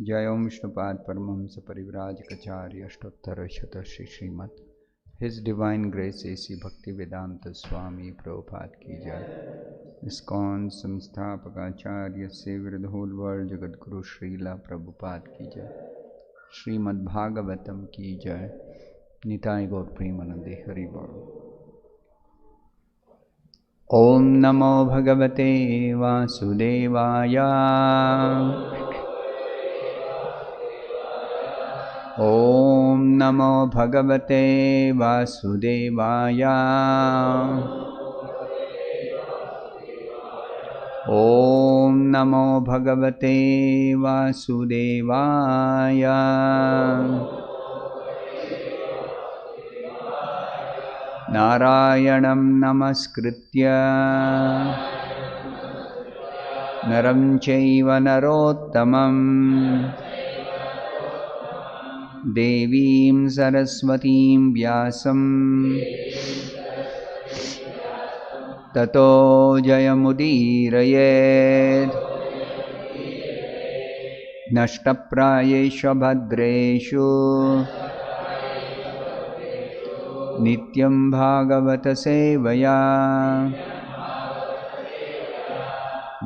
जय ओम विष्णुपाद परमहंस परिव्राजकाचार्य अष्टोत्तर शत Shri Shrimad his divine grace A C Bhaktivedanta स्वामी प्रभुपाद की जय। इस्कॉन संस्थापकाचार्य से with whole world Jagat Guru Srila Prabhupada की जय। श्रीमद् भागवतम की जय। निताय गौर प्रेमानंदे हरि बोल। ओम नमो भगवते वासुदेवाय। ओम नमो भगवते वासुदेवाय। ओम नमो भगवते वासुदेवाय। नारायणं नमस्कृत्य नरं चैव नरोत्तमं देवीं सरस्वतीं व्यासं ततो जयमुदीरयेत्। नष्टप्रायेषु भद्रेषु नित्यं भागवत सेवया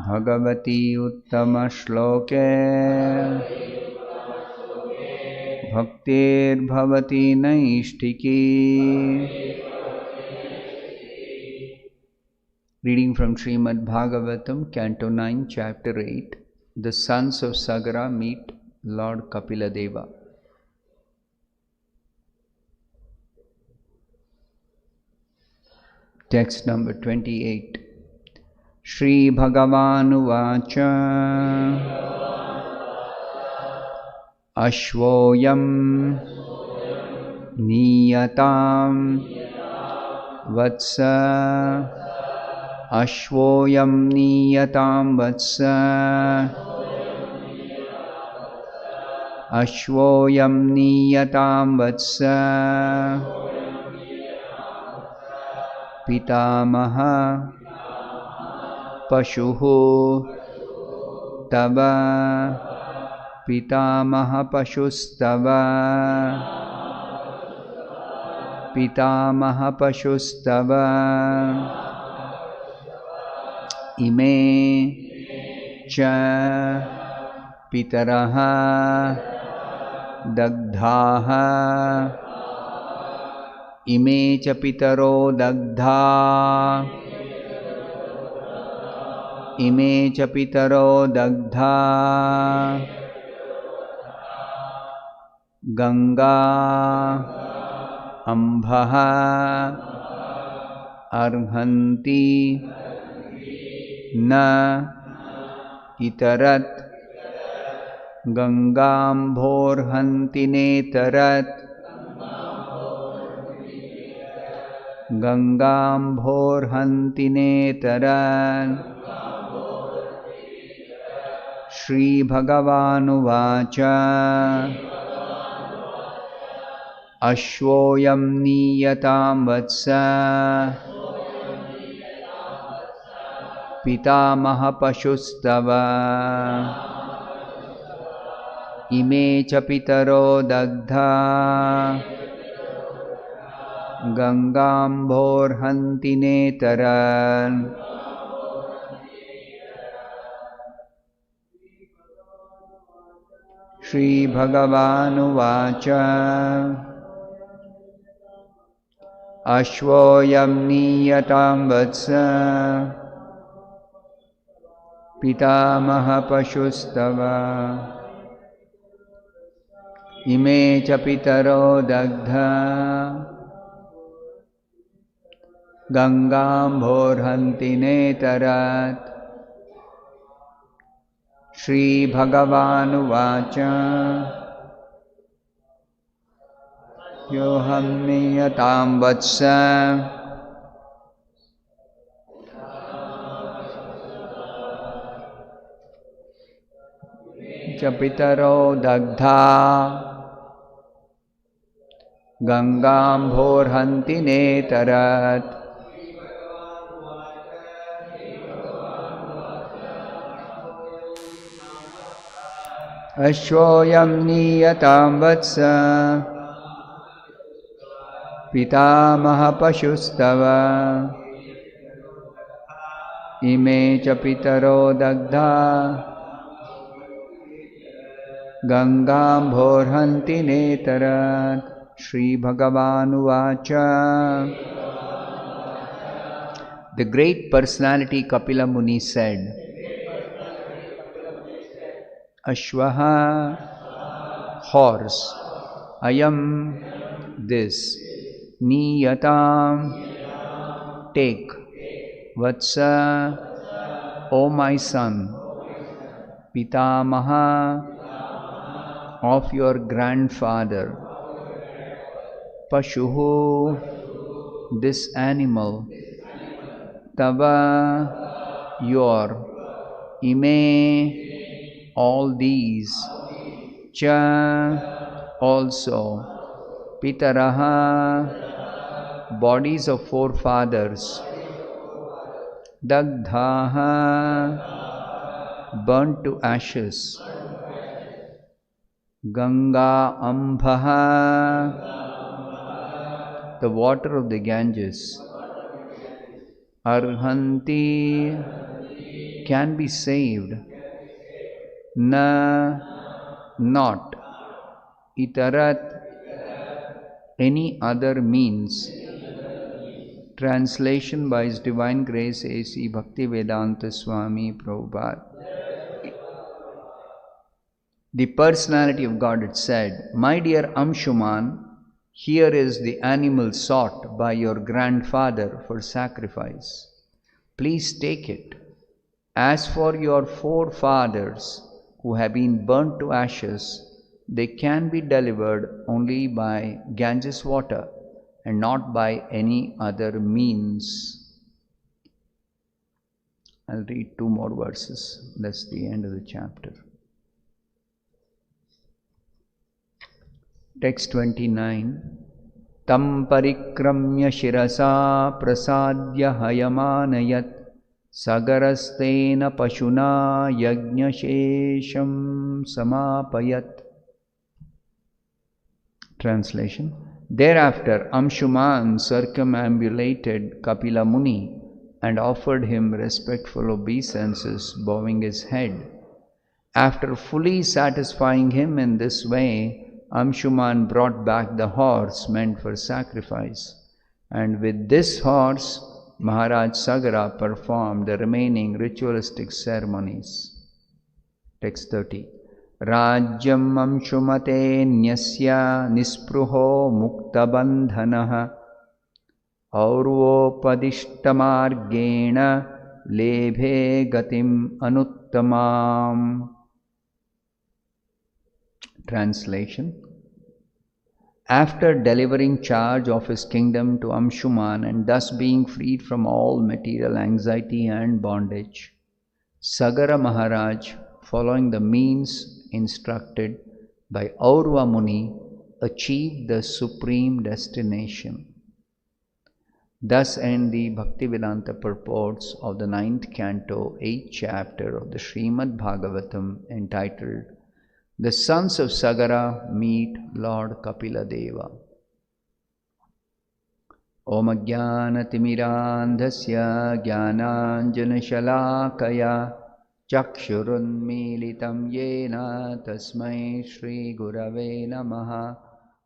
Bhagwati उत्तमश्लोके भक्तिर्भवति नैष्ठिकी। Reading from Srimad Bhagavatam, Canto 9, Chapter 8. The sons of Sagara meet Lord Kapila Deva. Text number 28. Shri Bhagavan Uvacha Ashvoyam Niyatam Vatsa Ashvoyam Niyatam Vatsa Ashvoyam Niyatam Vatsa Pitamaha Pashuhu Tava Pitamaha Pashustava Pitamaha Pashustava Ime Cha Pitaraha Dagdhaha Ime cha pitaro dagdha Ime cha pitaro dagdha Ganga Ambhaha Arhanti Na Itarat Gangambhorhanti netarat Gangambhorhanti netaran. Shri Bhagavanu Vacha Ashvoyam Niyatam Vatsa Pitamaha Pashustava Ime cha pitaro dagdha Gangambhorhanti netaran. Shri Bhagavanu Vacha Ashvoyam Niyatam Vatsa Pitamaha Pashustava Ime cha pitaro dagdha Gangambhorhanti netarat. Shri Bhagavanu Vacha Yoham Niyatam Vatsa Chapitaro Dagdha Gangambhorhanti netarat. Ashvoyam niyatam vatsa pitamaha pashustava ime cha pitaro dagdha Gangam bhorhanti netarat. Shri Bhagavan Vacha. The great personality Kapila Muni said, Ashvaha, horse, Ayam, this, Niyatam, take, Vatsa, O my son, Pitamaha, of your grandfather, Pashuhu, this animal, Tava, your, Ime, all these, Cha, also, Pitaraha, bodies of forefathers, Dagdhaha, burnt to ashes, Ganga Ambhaha, the water of the Ganges, Arhanti, can be saved, Na, not, Itarat, any other means. Translation by His Divine Grace A.C. Bhaktivedanta Swami Prabhupada. The personality of God had said, My dear Amshuman, here is the animal sought by your grandfather for sacrifice. Please take it. As for your forefathers who have been burnt to ashes, they can be delivered only by Ganges water and not by any other means. I'll read 2 more verses. That's the end of the chapter. Text 29. Tam parikramya shirasa prasadya hayamanayat sagarastena pashuna yajñashesham samapayat. Translation. Thereafter Amshuman circumambulated Kapila Muni and offered him respectful obeisances, bowing his head. After fully satisfying him in this way, Amshuman brought back the horse meant for sacrifice, and with this horse Maharaj Sagara performed the remaining ritualistic ceremonies. Text 30. Rajyam Amshumate Nyasya Nispruho Muktabandhanaha Aurvopadishtamargena Lebhe Gatim Anuttamam. Translation. After delivering charge of his kingdom to Amshuman and thus being freed from all material anxiety and bondage, Sagara Maharaj, following the means instructed by Aurva Muni, achieved the supreme destination. Thus end the Bhaktivedanta purports of the 9th canto, 8th chapter of the Srimad Bhagavatam, entitled The Sons of Sagara Meet Lord Kapila Deva. Om Ajnanatimidandhasya Jnananjanashalakaya Chakshurunmilitam Yena Tasmai Shri Gurave Namaha.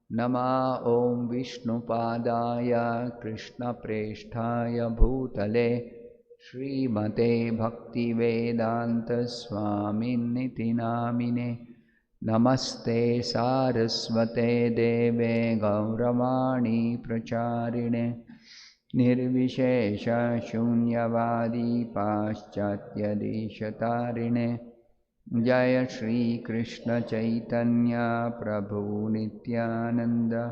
Nama Om Vishnupadaya Krishna Presthaya Bhutale Srimate Bhaktivedanta Swaminiti Namine. Namaste Saraswate Deve Gauravani Pracharine Nirvishesha Shunyavadi Paschatya Deshatarine Jaya Shri Krishna Chaitanya Prabhu Nityananda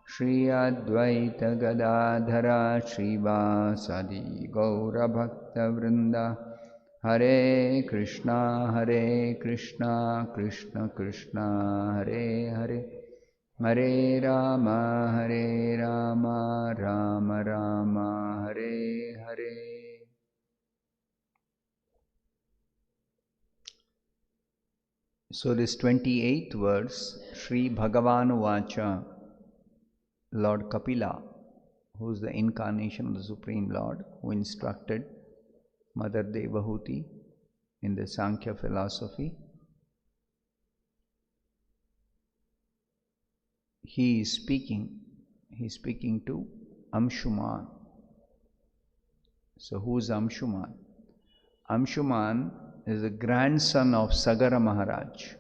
Shri Advaita Gadadhara Srivasadi Gaura Bhakta Vrinda Hare Krishna Krishna Krishna Hare Hare Hare Rama Rama Rama Hare Hare. So this 28th verse, Sri Bhagavan Vacha, Lord Kapila, who is the incarnation of the Supreme Lord, who instructed Mother Devahuti in the Sankhya philosophy, he is speaking to Amshuman. So who is Amshuman? Amshuman is the grandson of Sagara Maharaj.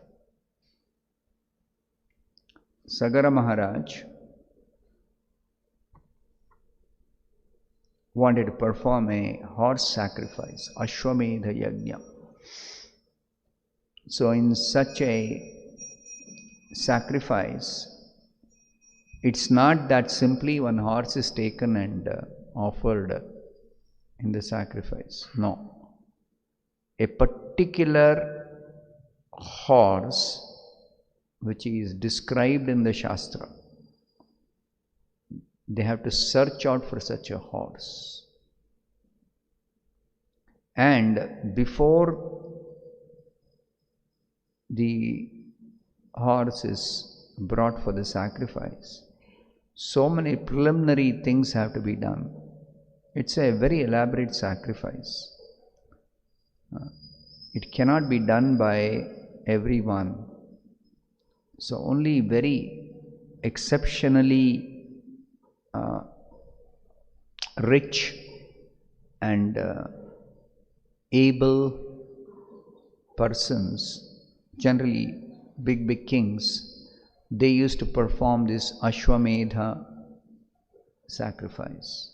Sagara Maharaj wanted to perform a horse sacrifice, Ashwamedha Yajna. So in such a sacrifice, it's not that simply one horse is taken and offered in the sacrifice. No. A particular horse which is described in the Shastra, they have to search out for such a horse. And before the horse is brought for the sacrifice, so many preliminary things have to be done. It's a very elaborate sacrifice. It cannot be done by everyone. So only very exceptionally rich and able persons, generally big kings, they used to perform this Ashwamedha sacrifice.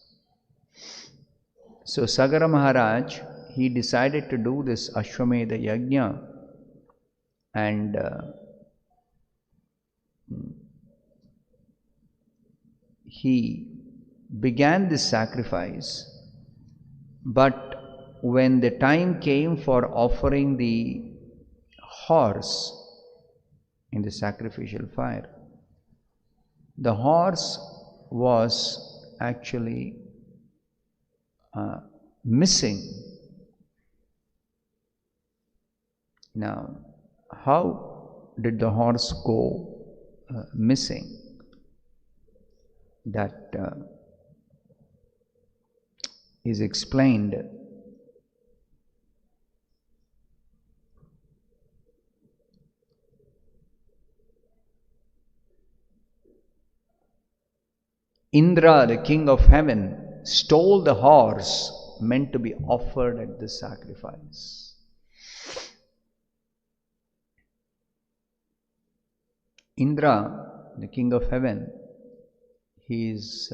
So Sagara Maharaj, he decided to do this Ashwamedha Yajna, and he began this sacrifice, but when the time came for offering the horse in the sacrificial fire, the horse was actually missing. Now, how did the horse go missing? That is explained Indra, the king of heaven, stole the horse meant to be offered at this sacrifice. Indra, the king of heaven, he is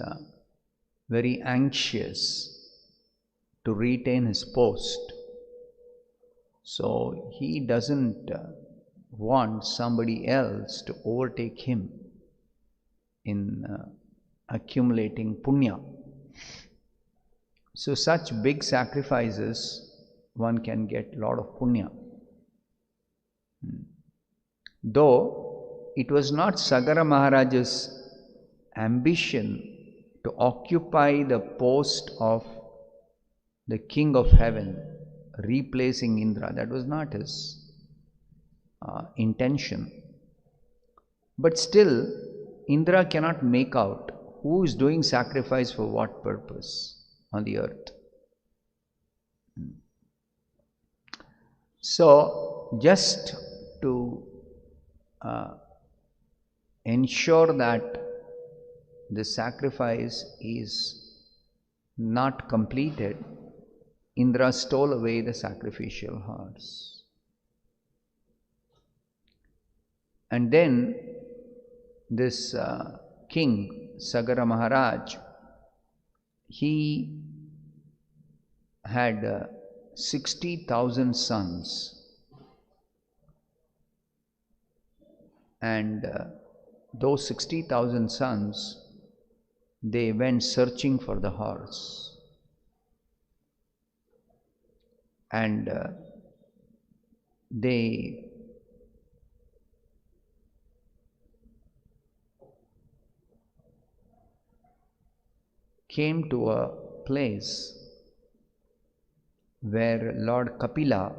very anxious to retain his post. So he doesn't want somebody else to overtake him in accumulating punya. So such big sacrifices, one can get a lot of punya. Though it was not Sagara Maharaj's ambition to occupy the post of the king of heaven, replacing Indra. That was not his intention. But still, Indra cannot make out who is doing sacrifice for what purpose on the earth. So, just to ensure that the sacrifice is not completed, Indra stole away the sacrificial horse. And then this king, Sagara Maharaj, he had 60,000 sons, and those 60,000 sons, they went searching for the horse, and they came to a place where Lord Kapila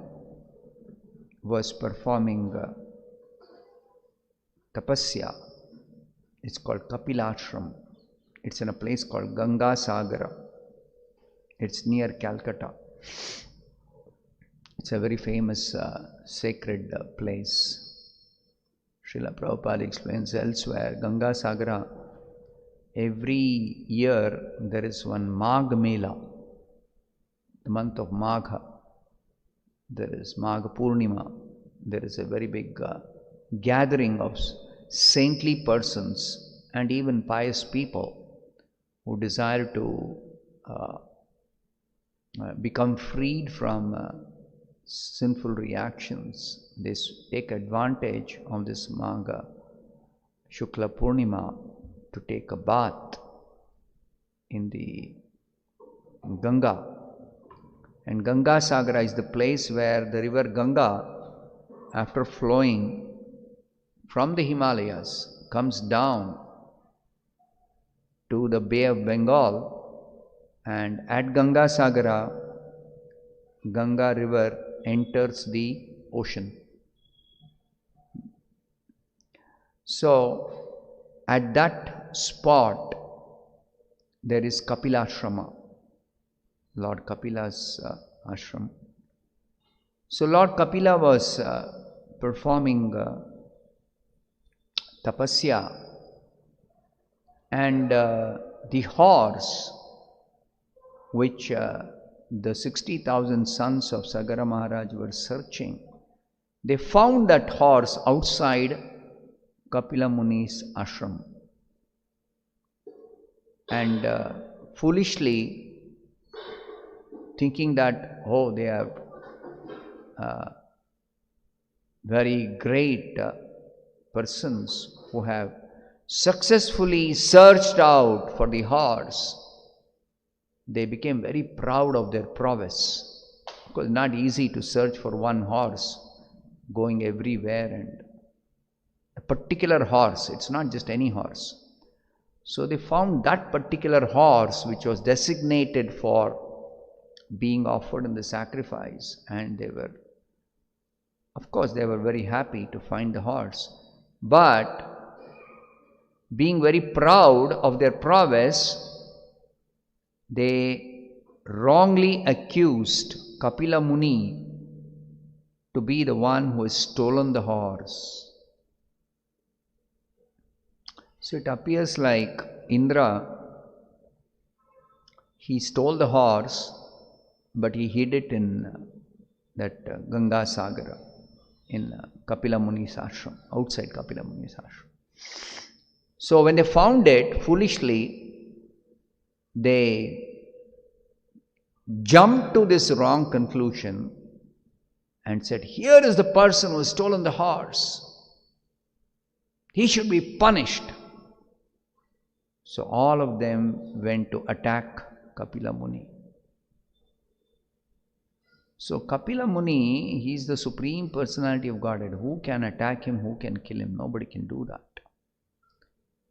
was performing tapasya. It's called Kapilashram. It's in a place called Ganga Sagara. It's near Calcutta. It's a very famous sacred place. Srila Prabhupada explains elsewhere, Ganga Sagara, every year there is one Magh Mela, the month of Magha. There is Magha Purnima. There is a very big gathering of saintly persons and even pious people who desire to become freed from sinful reactions. They take advantage of this Magha Shukla Purnima to take a bath in the Ganga. And Ganga Sagara is the place where the river Ganga, after flowing from the Himalayas, comes down to the Bay of Bengal, and at Ganga Sagara, Ganga river enters the ocean. So, at that spot, there is Kapilashrama, Lord Kapila's ashram. So, Lord Kapila was performing tapasya, and the horse which the 60,000 sons of Sagara Maharaj were searching, they found that horse outside Kapila Muni's ashram. And foolishly thinking that, oh, they are very great persons who have successfully searched out for the horse, they became very proud of their prowess. Because it's not easy to search for one horse going everywhere, and a particular horse, it's not just any horse. So they found that particular horse which was designated for being offered in the sacrifice, and they were, of course, they were very happy to find the horse. But being very proud of their prowess, they wrongly accused Kapila Muni to be the one who has stolen the horse. So it appears like Indra, he stole the horse, but he hid it in that Ganga Sagara, in Kapila Muni's ashram, outside Kapila Muni's ashram. So when they found it, foolishly, they jumped to this wrong conclusion and said, here is the person who has stolen the horse. He should be punished. So all of them went to attack Kapila Muni. So Kapila Muni, he is the Supreme Personality of Godhead. Who can attack him? Who can kill him? Nobody can do that.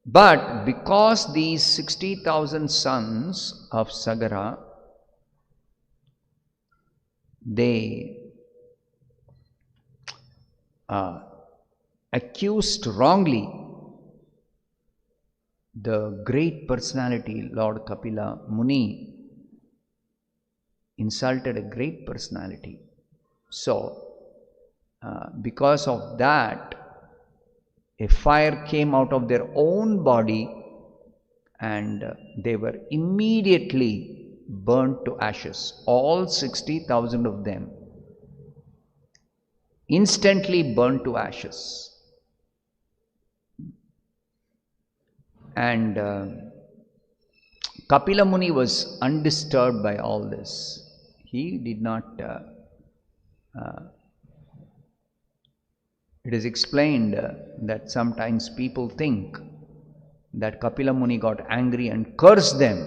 But because these 60,000 sons of Sagara, they accused wrongly the great personality, Lord Kapila Muni, insulted a great personality. So, because of that, a fire came out of their own body, and they were immediately burnt to ashes. All 60,000 of them instantly burnt to ashes. And Kapila Muni was undisturbed by all this. He did not it is explained that sometimes people think that Kapila Muni got angry and cursed them.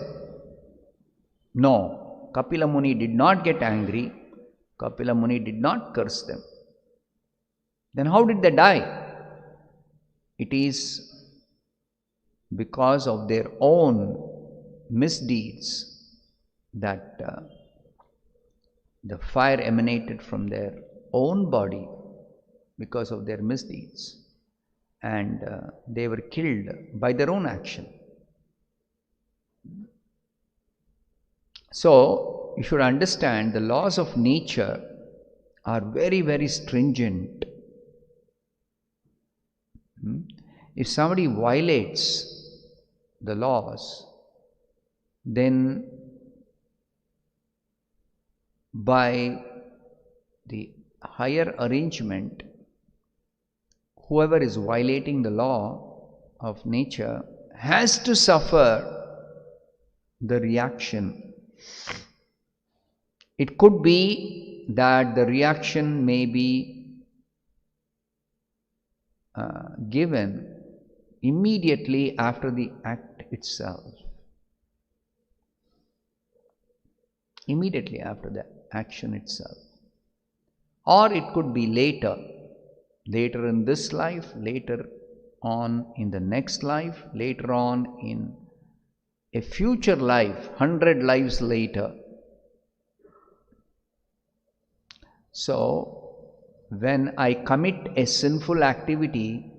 No, Kapila Muni did not get angry. Kapila Muni did not curse them. Then how did they die? It is because of their own misdeeds that the fire emanated from their own body because of their misdeeds. and they were killed by their own action. So, you should understand the laws of nature are very, very stringent. If somebody violates the laws, then by the higher arrangement, whoever is violating the law of nature has to suffer the reaction. It could be that the reaction may be given immediately after the act itself. Immediately after the action itself. Or it could be later in this life, later on in the next life, later on in a future life, 100 lives later. So, when I commit a sinful activity,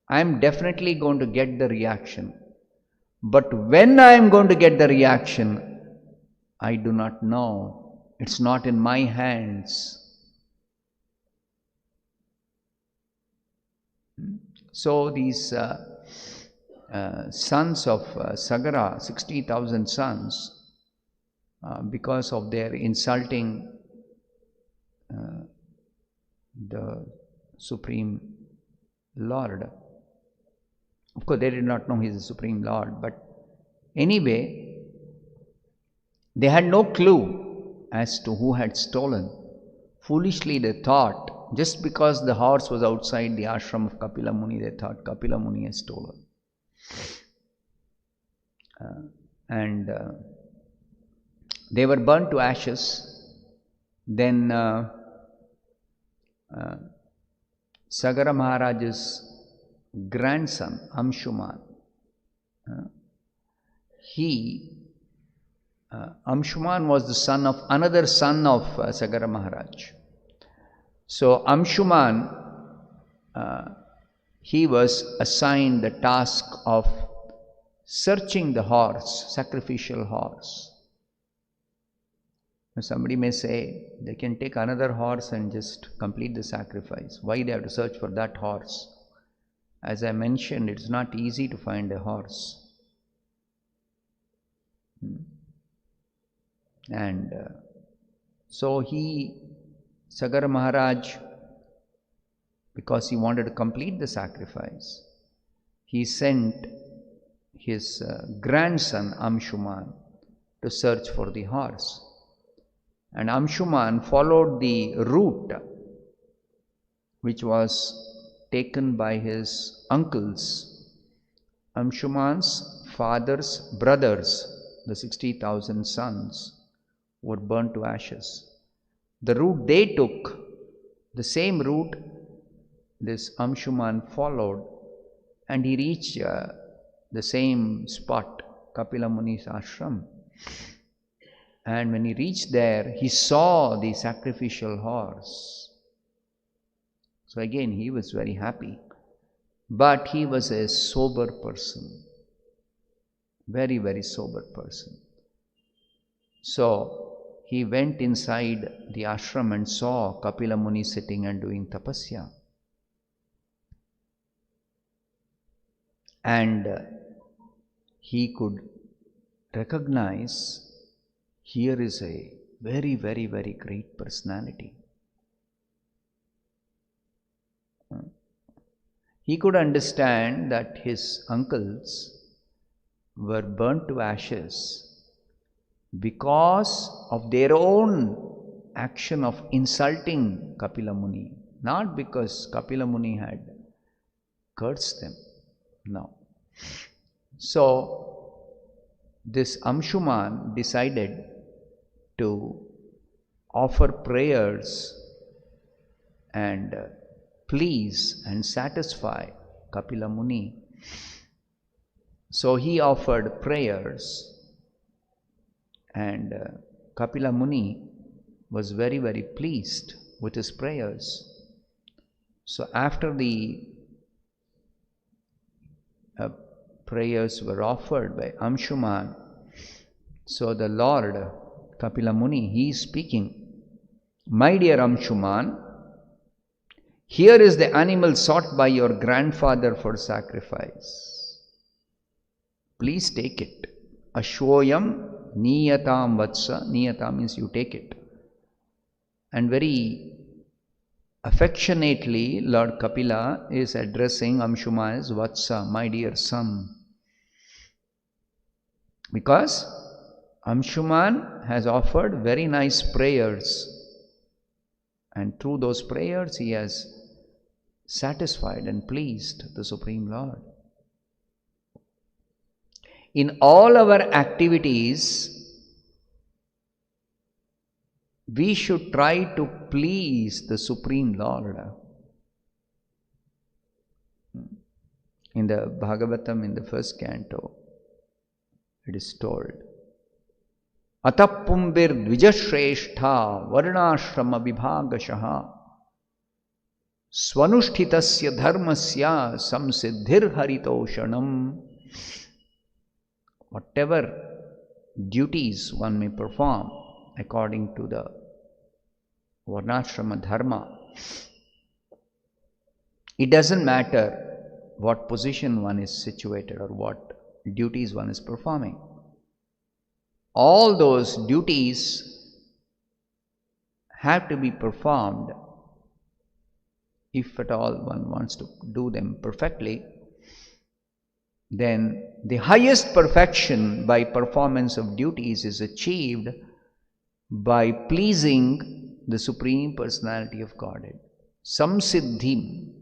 I am definitely going to get the reaction. But when I am going to get the reaction, I do not know. It's not in my hands. So these sons of Sagara, 60,000 sons, because of their insulting the Supreme Lord. Of course, they did not know He is the Supreme Lord, but anyway, they had no clue as to who had stolen. Foolishly they thought, just because the horse was outside the ashram of Kapila Muni, they thought Kapila Muni has stolen. They were burnt to ashes. Then Sagara Maharaj's grandson, Amshuman, Amshuman was the son of another son of Sagara Maharaj. So Amshuman, he was assigned the task of searching the horse, sacrificial horse. Somebody may say, they can take another horse and just complete the sacrifice. Why they have to search for that horse? As I mentioned, it's not easy to find a horse. And so Sagara Maharaj, because he wanted to complete the sacrifice, he sent his grandson Amshuman to search for the horse. And Amshuman followed the route which was taken by his uncles. Amshuman's father's brothers, the 60,000 sons, were burnt to ashes. The route they took, the same route this Amshuman followed, and he reached the same spot, Kapila Muni's ashram. And when he reached there, he saw the sacrificial horse. So again, he was very happy. But he was a sober person. Very, very sober person. So he went inside the ashram and saw Kapila Muni sitting and doing tapasya. And he could recognize, here is a very, very, very great personality. He could understand that his uncles were burnt to ashes because of their own action of insulting Kapila Muni, not because Kapila Muni had cursed them. No. So this Amshuman decided to offer prayers and please and satisfy Kapila Muni. So he offered prayers, and Kapila Muni was very, very pleased with his prayers. So after the prayers were offered by Anshuman. So the Lord, Kapila Muni, he is speaking, "My dear Anshuman, here is the animal sought by your grandfather for sacrifice. Please take it. Ashwoyam niyatam vatsa." Niyata means you take it. And very affectionately, Lord Kapila is addressing Amshuma as Vatsa, my dear son. Because Amshuman has offered very nice prayers, and through those prayers he has satisfied and pleased the Supreme Lord. In all our activities, we should try to please the Supreme Lord. In the Bhagavatam, in the first canto, it is told, "Atapumbir dvijashrestha varnashrama vibhagashaha swanushthitasya dharmasya samsiddhir haritoshanam." Whatever duties one may perform according to the varnashrama dharma, it doesn't matter what position one is situated or what duties one is performing. All those duties have to be performed if at all one wants to do them perfectly. Then the highest perfection by performance of duties is achieved by pleasing the Supreme Personality of Godhead. Samsiddhi.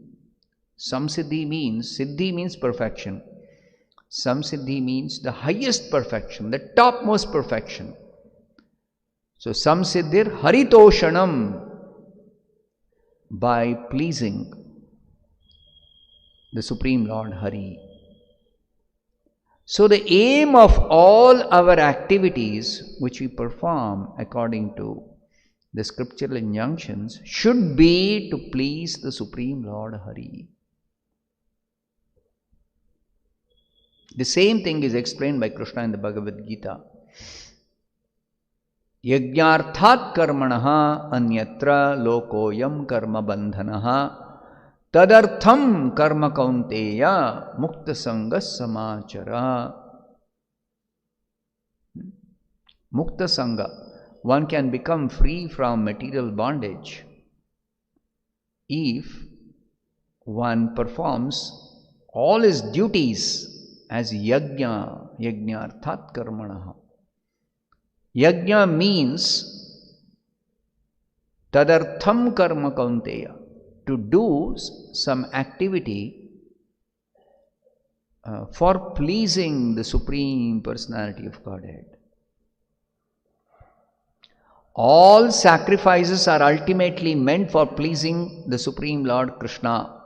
Samsiddhi means, Siddhi means perfection. Samsiddhi means the highest perfection, the topmost perfection. So Samsiddhir Haritoshanam, by pleasing the Supreme Lord Hari. So the aim of all our activities which we perform according to the scriptural injunctions should be to please the Supreme Lord Hari. The same thing is explained by Krishna in the Bhagavad Gita. Yajñarthat karmanaha anyatra lokoyam karma bandhanaha tadartham karma kaunteya mukta sangas samachara. Mukta sangha. One can become free from material bondage if one performs all his duties as yajna, yajñarthat karmanaha. Yajna means tadartham karma kaunteya, to do some activity for pleasing the Supreme Personality of Godhead. All sacrifices are ultimately meant for pleasing the Supreme Lord Krishna.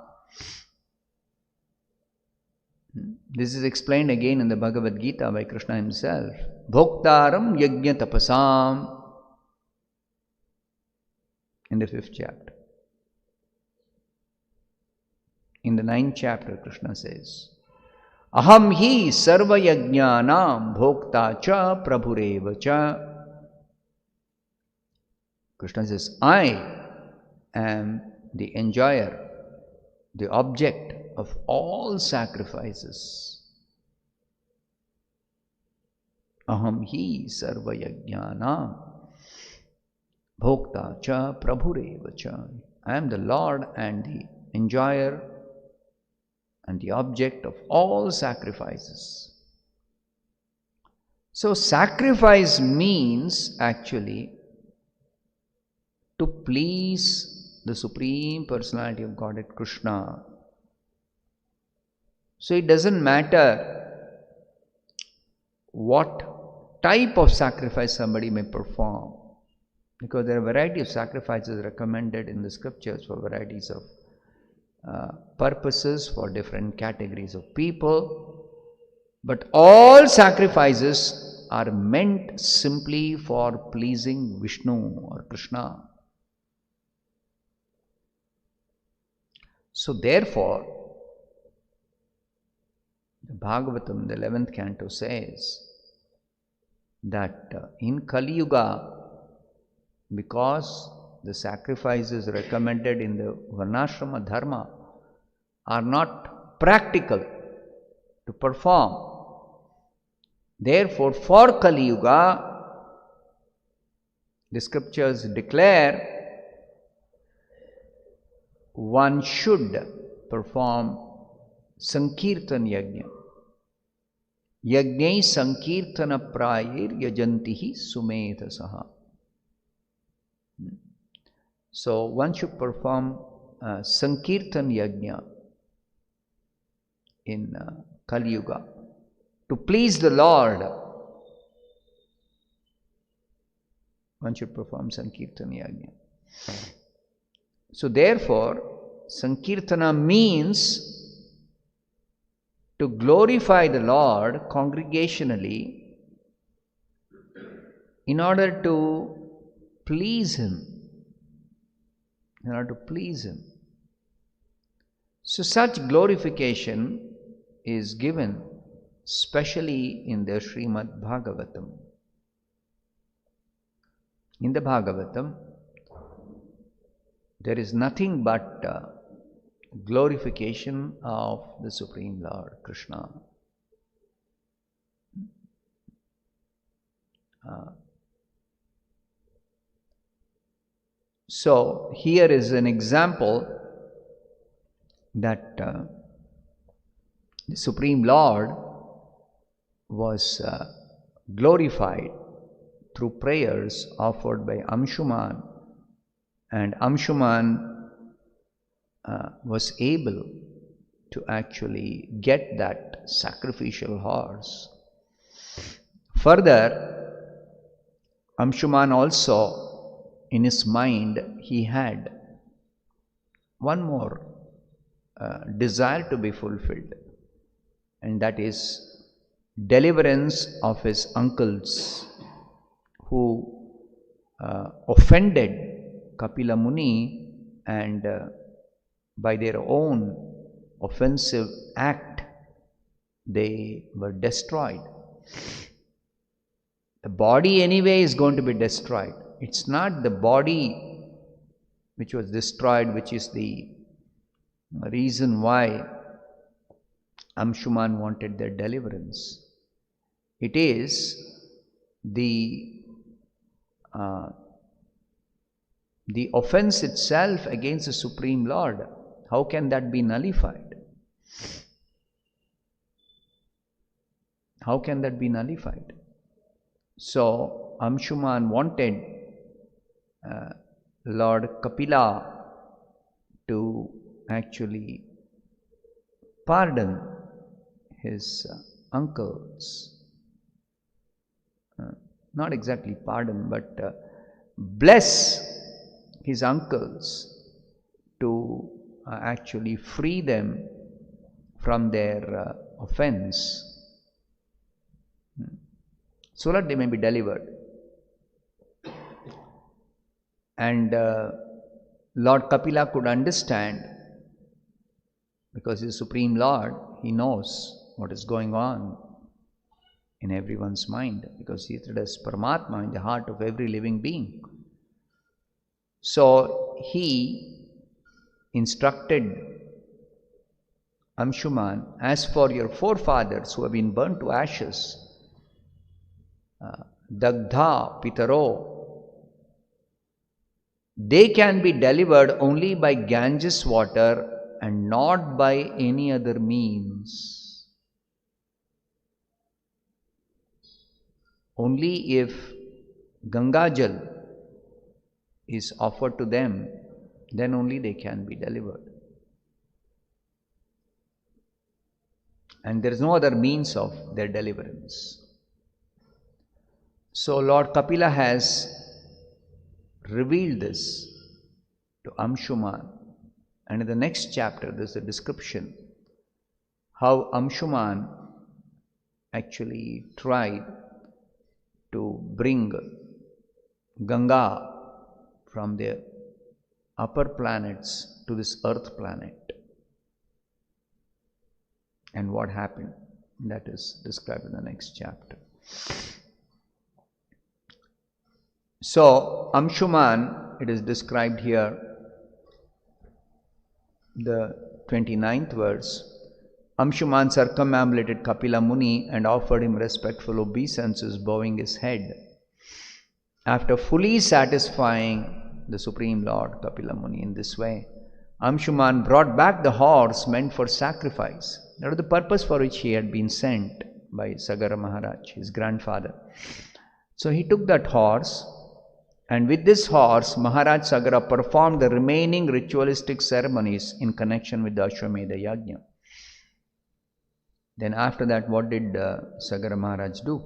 This is explained again in the Bhagavad Gita by Krishna himself. Bhoktaram yajna tapasam, in the 5th chapter. In the 9th chapter, Krishna says, Aham hi sarva yajnanam bhokta cha prabhureva cha. Krishna says, I am the enjoyer, the object of all sacrifices. Aham hi sarva yajnanam bhokta cha prabhureva cha. I am the Lord and the enjoyer and the object of all sacrifices. So sacrifice means actually to please the Supreme Personality of Godhead Krishna. So it doesn't matter what type of sacrifice somebody may perform, because there are a variety of sacrifices recommended in the scriptures for varieties of purposes, for different categories of people. But all sacrifices are meant simply for pleasing Vishnu or Krishna. So therefore, The Bhagavatam, the 11th canto, says that in Kali Yuga, because the sacrifices recommended in the Varnashrama Dharma are not practical to perform, therefore for Kali Yuga, the scriptures declare one should perform Sankirtan Yajna. Yajnai Sankirtana Prayir Yajantihi Sumedhasaha. So one should perform Sankirtan Yajna in Kali Yuga to please the Lord. One should perform Sankirtan Yajna. So therefore, Sankirtana means to glorify the Lord congregationally in order to please Him. In order to please Him. So such glorification is given specially in the Srimad Bhagavatam. In the Bhagavatam, there is nothing but glorification of the Supreme Lord Krishna. So here is an example that the Supreme Lord was glorified through prayers offered by Amshuman, and Amshuman was able to actually get that sacrificial horse. Further, Amshuman also, in his mind, he had one more desire to be fulfilled, and that is deliverance of his uncles who offended Kapila Muni, and by their own offensive act they were destroyed. The body anyway is going to be destroyed. It's not the body which was destroyed which is the reason why Amshuman wanted their deliverance. It is the offense itself against the Supreme Lord. How can that be nullified? How can that be nullified? So Amshuman wanted Lord Kapila to actually pardon his uncles. Not exactly pardon, but bless his uncles to actually free them from their offense, so that they may be delivered. And Lord Kapila could understand, because he is Supreme Lord, he knows what is going on in everyone's mind, because he is seated as Paramatma in the heart of every living being. So he instructed Amshuman, as for your forefathers who have been burnt to ashes, Dagdha Pitaro, they can be delivered only by Ganges water and not by any other means. Only if Gangajal is offered to them, then only they can be delivered. And there is no other means of their deliverance. So Lord Kapila has revealed this to Amshuman, and in the next chapter there is a description how Amshuman actually tried to bring Ganga from the upper planets to this earth planet. And what happened? That is described in the next chapter. So, Amshuman, it is described here, the 29th verse. Amshuman circumambulated Kapila Muni and offered him respectful obeisances, bowing his head. After fully satisfying the Supreme Lord Kapila Muni in this way, Amshuman brought back the horse meant for sacrifice. That was the purpose for which he had been sent by Sagara Maharaj, his grandfather. So he took that horse, and with this horse, Maharaj Sagara performed the remaining ritualistic ceremonies in connection with the Ashwamedha Yajna. Then after that, what did Sagara Maharaj do?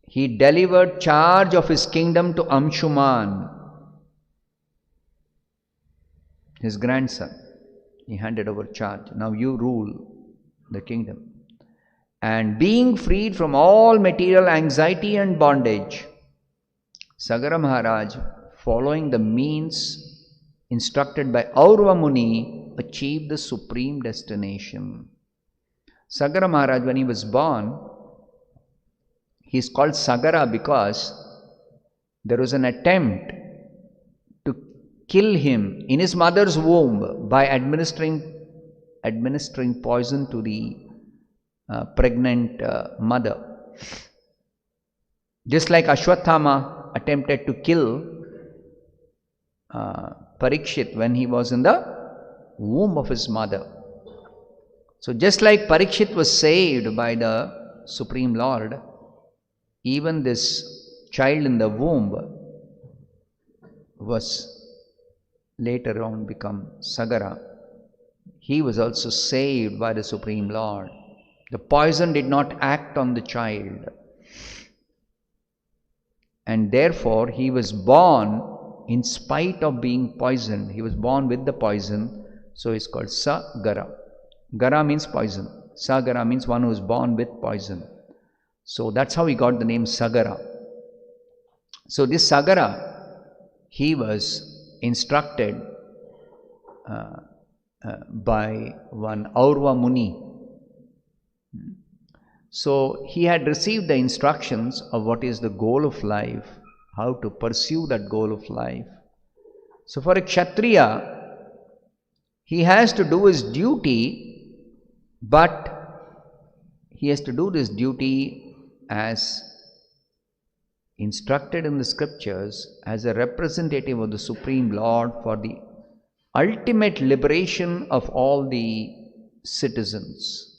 He delivered charge of his kingdom to Amshuman, his grandson. He handed over charge. Now you rule the kingdom. And being freed from all material anxiety and bondage, Sagara Maharaj, following the means instructed by Aurva Muni, achieved the supreme destination. Sagara Maharaj, when he was born, he is called Sagara because there was an attempt to kill him in his mother's womb by administering poison to the pregnant mother. Just like Ashwathama attempted to kill Parikshit when he was in the womb of his mother. So just like Parikshit was saved by the Supreme Lord, even this child in the womb was later on become Sagara. He was also saved by the Supreme Lord. The poison did not act on the child. And therefore he was born in spite of being poisoned. He was born with the poison, so it's called Sagara. Gara means poison. Sagara means one who is born with poison. So that's how he got the name Sagara. So this Sagara, he was instructed by one Aurva Muni. So he had received the instructions of what is the goal of life, how to pursue that goal of life. So for a Kshatriya, he has to do his duty, but he has to do this duty as instructed in the scriptures, as a representative of the Supreme Lord for the ultimate liberation of all the citizens.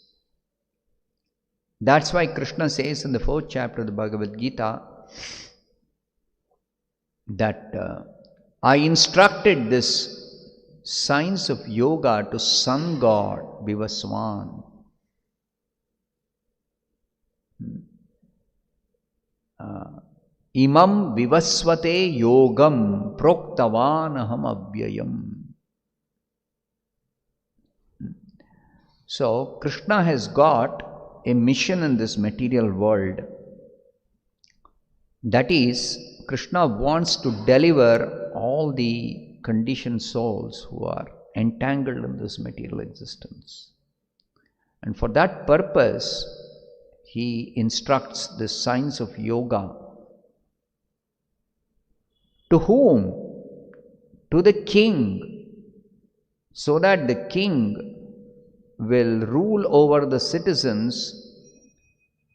That's why Krishna says in the 4th chapter of the Bhagavad Gita that I instructed this science of yoga to sun god Vivaswan. Imam vivasvate yogam proktavan aham avyayam. So Krishna has got a mission in this material world. That is, Krishna wants to deliver all the conditioned souls who are entangled in this material existence. And for that purpose, he instructs the science of yoga. To whom? To the king, so that the king will rule over the citizens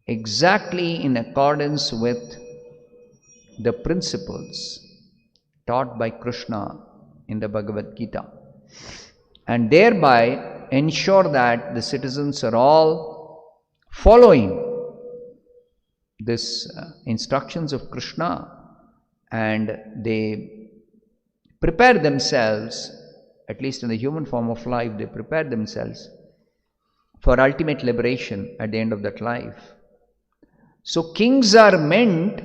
exactly in accordance with the principles taught by Krishna in the Bhagavad Gita, and thereby ensure that the citizens are all following this instructions of Krishna, and they prepare themselves, at least in the human form of life, they prepare themselves for ultimate liberation at the end of that life. So kings are meant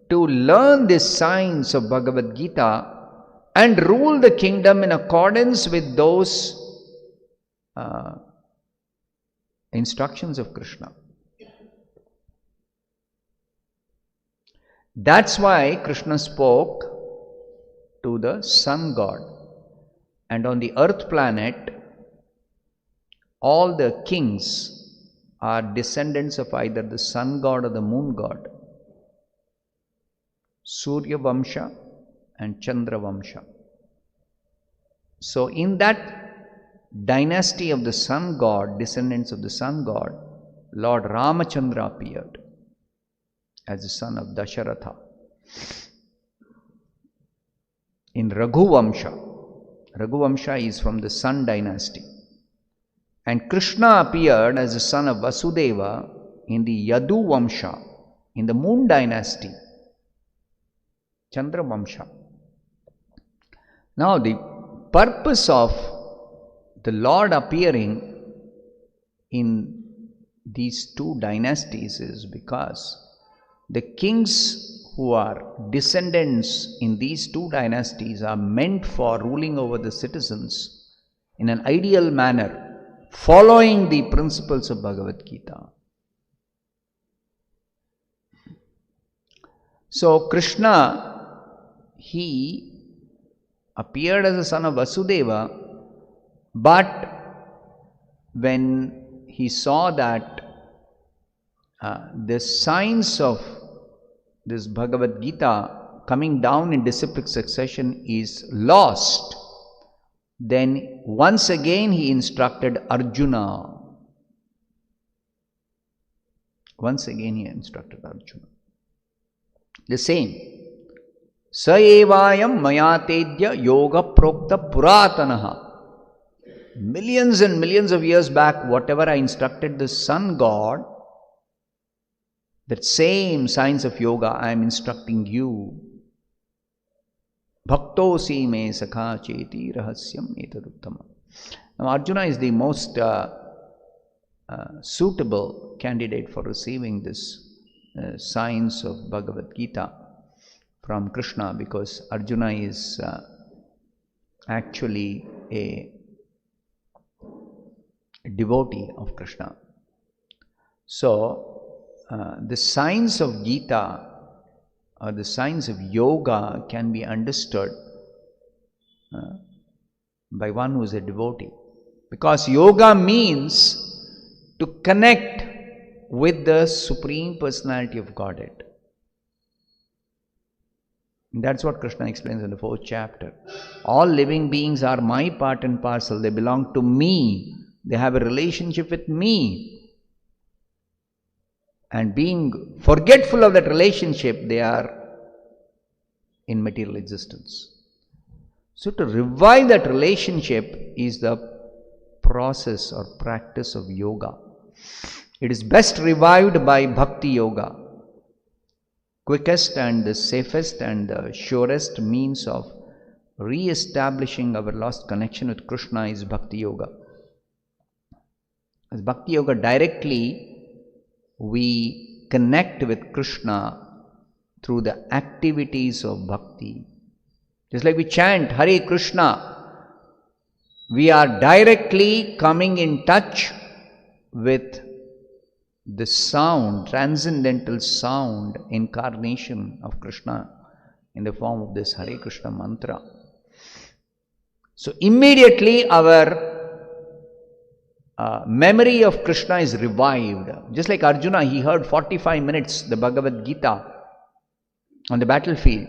to learn this science of Bhagavad Gita and rule the kingdom in accordance with those instructions of Krishna. That's why Krishna spoke to the sun god. And on the earth planet, all the kings are descendants of either the sun god or the moon god. Surya Vamsha and Chandra Vamsha. So in that dynasty of the sun god, descendants of the sun god, Lord Ramachandra appeared as the son of Dasharatha. In Raghu Vamsha is from the sun dynasty. And Krishna appeared as the son of Vasudeva in the Yadu Vamsha, in the moon dynasty, Chandra Vamsha. Now the purpose of the Lord appearing in these two dynasties is because the kings who are descendants in these two dynasties are meant for ruling over the citizens in an ideal manner, following the principles of Bhagavad Gita. So Krishna, he appeared as a son of Vasudeva, but when he saw that the signs of this Bhagavad Gita coming down in disciplic succession is lost, then once again he instructed Arjuna. Once again he instructed Arjuna. The same. Sa evayam mayatedya yoga prokta puratanaha. Millions and millions of years back, whatever I instructed the sun god, that same science of yoga I am instructing you. Bhaktosi me sakha cheti rahasyam etaduttama. Now Arjuna is the most suitable candidate for receiving this science of Bhagavad Gita from Krishna, because Arjuna is actually a devotee of Krishna. So the science of Gita or the science of yoga can be understood by one who is a devotee, because yoga means to connect with the Supreme Personality of Godhead. That's what Krishna explains in the 4th chapter. All living beings are my part and parcel. They belong to me. They have a relationship with me. And being forgetful of that relationship, they are in material existence. So to revive that relationship is the process or practice of yoga. It is best revived by bhakti yoga. Quickest and the safest and the surest means of re-establishing our lost connection with Krishna is bhakti yoga. As bhakti yoga, directly we connect with Krishna through the activities of bhakti. Just like we chant Hare Krishna, we are directly coming in touch with the sound, transcendental sound, incarnation of Krishna in the form of this Hare Krishna mantra. So immediately our memory of Krishna is revived. Just like Arjuna, he heard 45 minutes the Bhagavad Gita on the battlefield.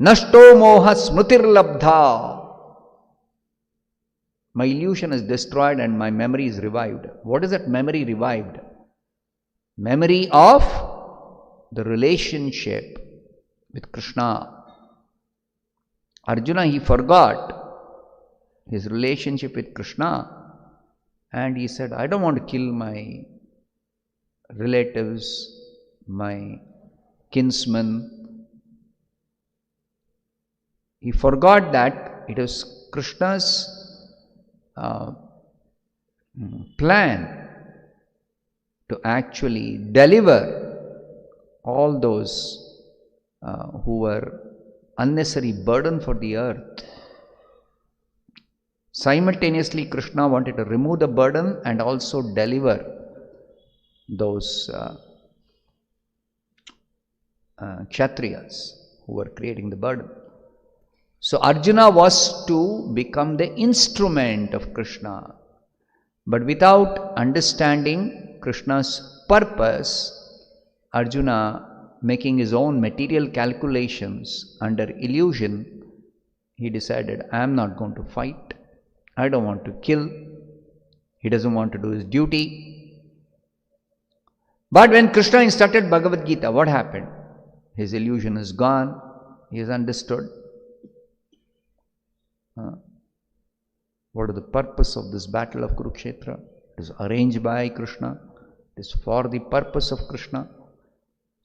Nashto moha smritir labdha. My illusion is destroyed and my memory is revived. What is that memory revived? Memory of the relationship with Krishna. Arjuna, he forgot his relationship with Krishna. And he said, I don't want to kill my relatives, my kinsmen. He forgot that it was Krishna's plan to actually deliver all those who were unnecessary burden for the earth. Simultaneously, Krishna wanted to remove the burden and also deliver those Kshatriyas who were creating the burden. So Arjuna was to become the instrument of Krishna. But without understanding Krishna's purpose, Arjuna, making his own material calculations under illusion, he decided, I am not going to fight. I don't want to kill. He doesn't want to do his duty. But when Krishna instructed Bhagavad Gita, what happened? His illusion is gone. He has understood. What is the purpose of this battle of Kurukshetra? It is arranged by Krishna. It is for the purpose of Krishna.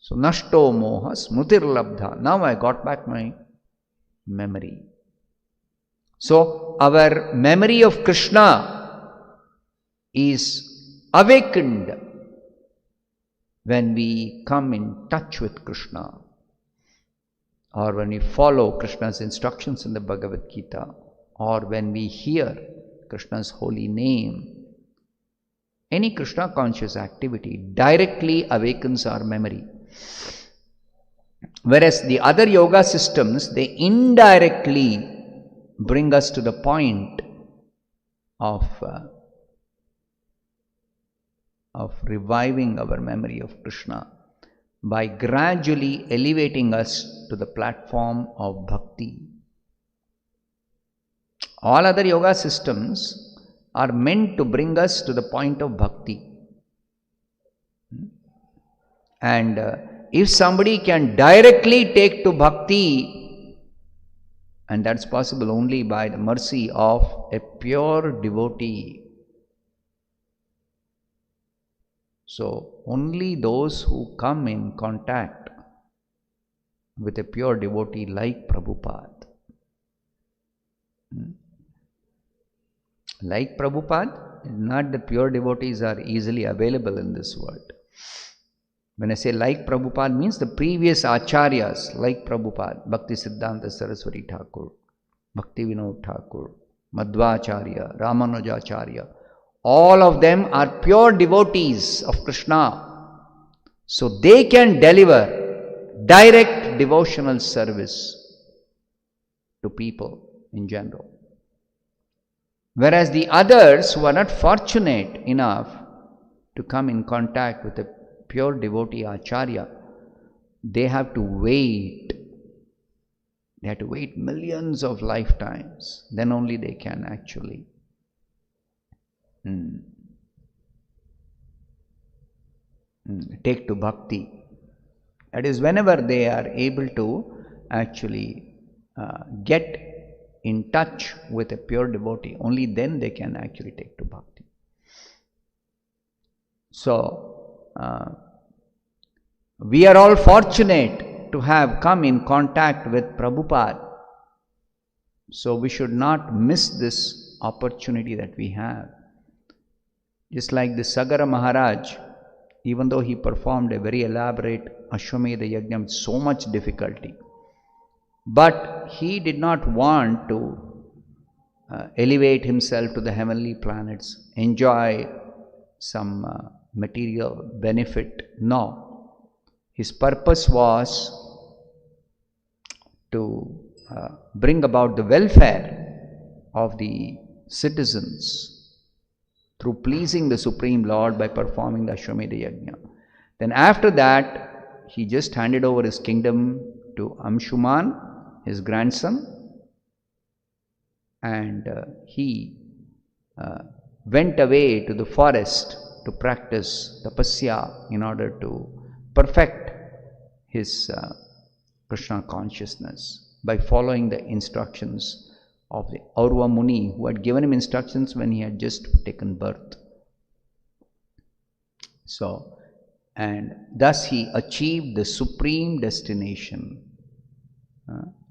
So, Nashto Moha Smutir Labdha. Now I got back my memory. So, our memory of Krishna is awakened when we come in touch with Krishna, or when we follow Krishna's instructions in the Bhagavad Gita, or when we hear Krishna's holy name. Any Krishna conscious activity directly awakens our memory. Whereas the other yoga systems, they indirectly bring us to the point of reviving our memory of Krishna by gradually elevating us to the platform of bhakti. All other yoga systems are meant to bring us to the point of bhakti. And if somebody can directly take to bhakti, and that's possible only by the mercy of a pure devotee. So, only those who come in contact with a pure devotee like Prabhupada, like Prabhupada, not that pure devotees are easily available in this world. When I say like Prabhupada, means the previous acharyas like Prabhupada, Bhakti Siddhanta Saraswati Thakur, Bhakti Vinod Thakur, Madhvacharya, Ramanujacharya, all of them are pure devotees of Krishna. So they can deliver direct devotional service to people in general. Whereas the others who are not fortunate enough to come in contact with a pure devotee acharya, they have to wait. They have to wait millions of lifetimes. Then only they can actually take to bhakti. That is, whenever they are able to actually get in touch with a pure devotee, only then they can actually take to bhakti. So, we are all fortunate to have come in contact with Prabhupada. So, we should not miss this opportunity that we have. Just like the Sagara Maharaj, even though he performed a very elaborate Ashwamedha Yajna with so much difficulty, but he did not want to elevate himself to the heavenly planets, enjoy some material benefit. No. His purpose was to bring about the welfare of the citizens through pleasing the Supreme Lord by performing the Ashwamedha Yajna. Then after that, he just handed over his kingdom to Amshuman, his grandson, and he went away to the forest to practice tapasya in order to perfect his Krishna consciousness by following the instructions of the Aurva Muni, who had given him instructions when he had just taken birth. So, and thus he achieved the supreme destination.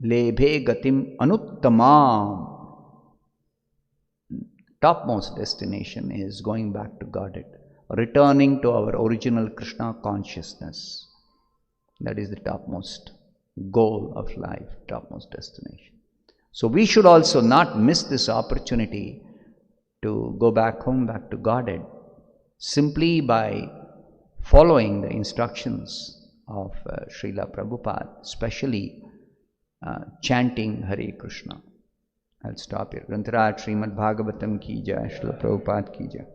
Lebhe gatim anuttamam. Topmost destination is going back to Godhead, returning to our original Krishna consciousness. That is the topmost goal of life, topmost destination. So we should also not miss this opportunity to go back home, back to Godhead, simply by following the instructions of Srila Prabhupada, especially chanting Hare Krishna. I'll stop here. Grantaraj Srimad Bhagavatam ki jai, Srila Prabhupada ki jai.